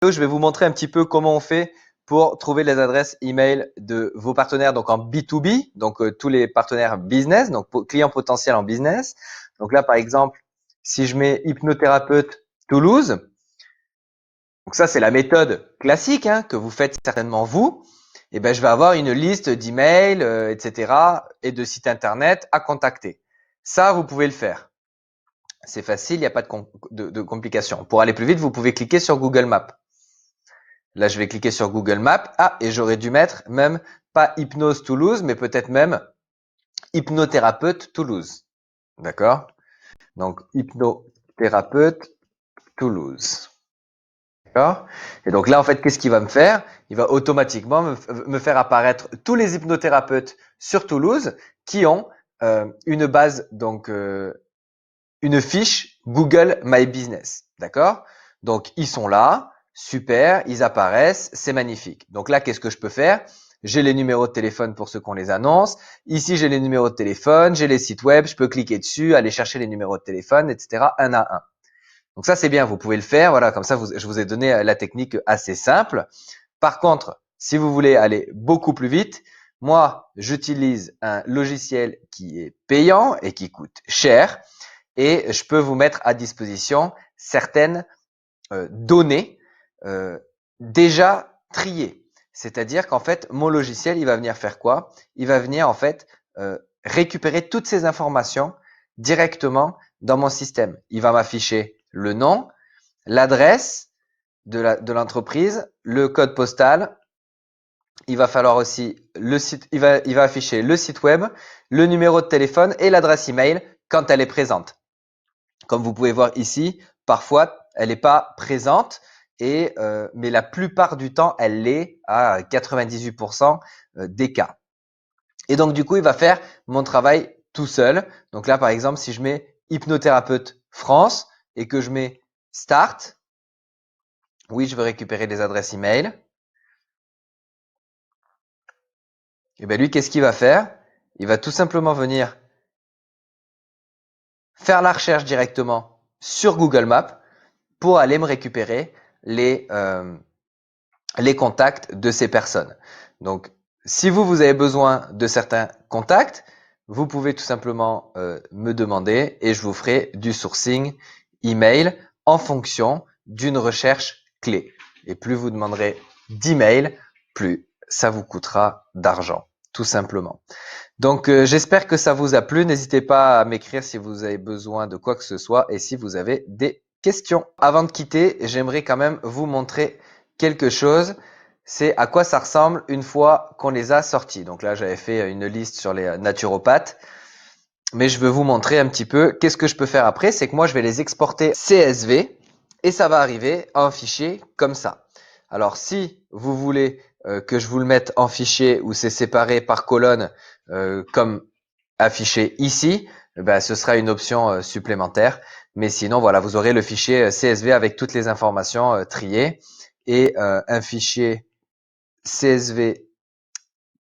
Je vais vous montrer un petit peu comment on fait pour trouver les adresses email de vos partenaires donc en B2B, donc tous les partenaires business, donc clients potentiels en business. Donc là, par exemple, si je mets hypnothérapeute Toulouse, donc ça c'est la méthode classique hein, que vous faites certainement vous, et ben je vais avoir une liste d'emails, etc. et de sites internet à contacter. Ça, vous pouvez le faire. C'est facile, il n'y a pas de complications. Pour aller plus vite, vous pouvez cliquer sur Google Maps. Là, je vais cliquer sur Google Maps. Ah, et j'aurais dû mettre même pas Hypnose Toulouse, mais peut-être même hypnothérapeute Toulouse. D'accord? Donc, hypnothérapeute Toulouse. D'accord? Et donc là, en fait, qu'est-ce qu'il va me faire? Il va automatiquement me faire apparaître tous les hypnothérapeutes sur Toulouse qui ont une base, donc une fiche Google My Business. D'accord? Donc, ils sont là. Super, ils apparaissent, c'est magnifique. Donc là, qu'est-ce que je peux faire? J'ai les numéros de téléphone pour ceux qu'on les annonce. Ici, j'ai les numéros de téléphone, j'ai les sites web, je peux cliquer dessus, aller chercher les numéros de téléphone, etc. un à un. Donc ça, c'est bien, vous pouvez le faire. Voilà, comme ça, je vous ai donné la technique assez simple. Par contre, si vous voulez aller beaucoup plus vite, moi, j'utilise un logiciel qui est payant et qui coûte cher et je peux vous mettre à disposition certaines données déjà triées. C'est-à-dire qu'en fait, mon logiciel, il va venir faire quoi? Il va venir en fait récupérer toutes ces informations directement dans mon système. Il va m'afficher le nom, l'adresse de l'entreprise, le code postal. Il va falloir aussi le site, il va afficher le site web, le numéro de téléphone et l'adresse email quand elle est présente. Comme vous pouvez voir ici, parfois elle n'est pas présente, mais la plupart du temps elle l'est à 98% des cas. Et donc du coup, il va faire mon travail tout seul. Donc là, par exemple, si je mets hypnothérapeute France et que je mets start, oui, je veux récupérer les adresses email. Et bien lui, qu'est-ce qu'il va faire? Il va tout simplement venir faire la recherche directement sur Google Maps pour aller me récupérer les contacts de ces personnes. Donc, si vous avez besoin de certains contacts, vous pouvez tout simplement me demander et je vous ferai du sourcing email en fonction d'une recherche clé. Et plus vous demanderez d'email, plus ça vous coûtera d'argent, tout simplement. Donc, j'espère que ça vous a plu. N'hésitez pas à m'écrire si vous avez besoin de quoi que ce soit et si vous avez des questions. Avant de quitter, j'aimerais quand même vous montrer quelque chose. C'est à quoi ça ressemble une fois qu'on les a sortis. Donc là, j'avais fait une liste sur les naturopathes. Mais je veux vous montrer un petit peu qu'est-ce que je peux faire après. C'est que moi, je vais les exporter CSV et ça va arriver en fichier comme ça. Alors, si vous voulez que je vous le mette en fichier où c'est séparé par colonne comme affiché ici, ben, ce sera une option supplémentaire. Mais sinon, voilà, vous aurez le fichier CSV avec toutes les informations triées et un fichier CSV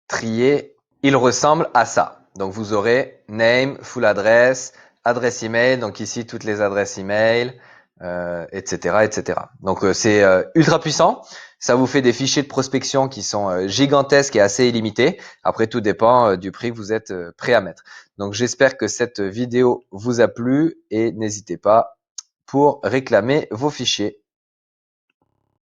trié, il ressemble à ça. Donc, vous aurez name, full address, adresse email. Donc ici, toutes les adresses email, etc., etc. Donc, c'est ultra puissant. Ça vous fait des fichiers de prospection qui sont gigantesques et assez illimités. Après, tout dépend du prix que vous êtes prêt à mettre. Donc, j'espère que cette vidéo vous a plu et n'hésitez pas pour réclamer vos fichiers.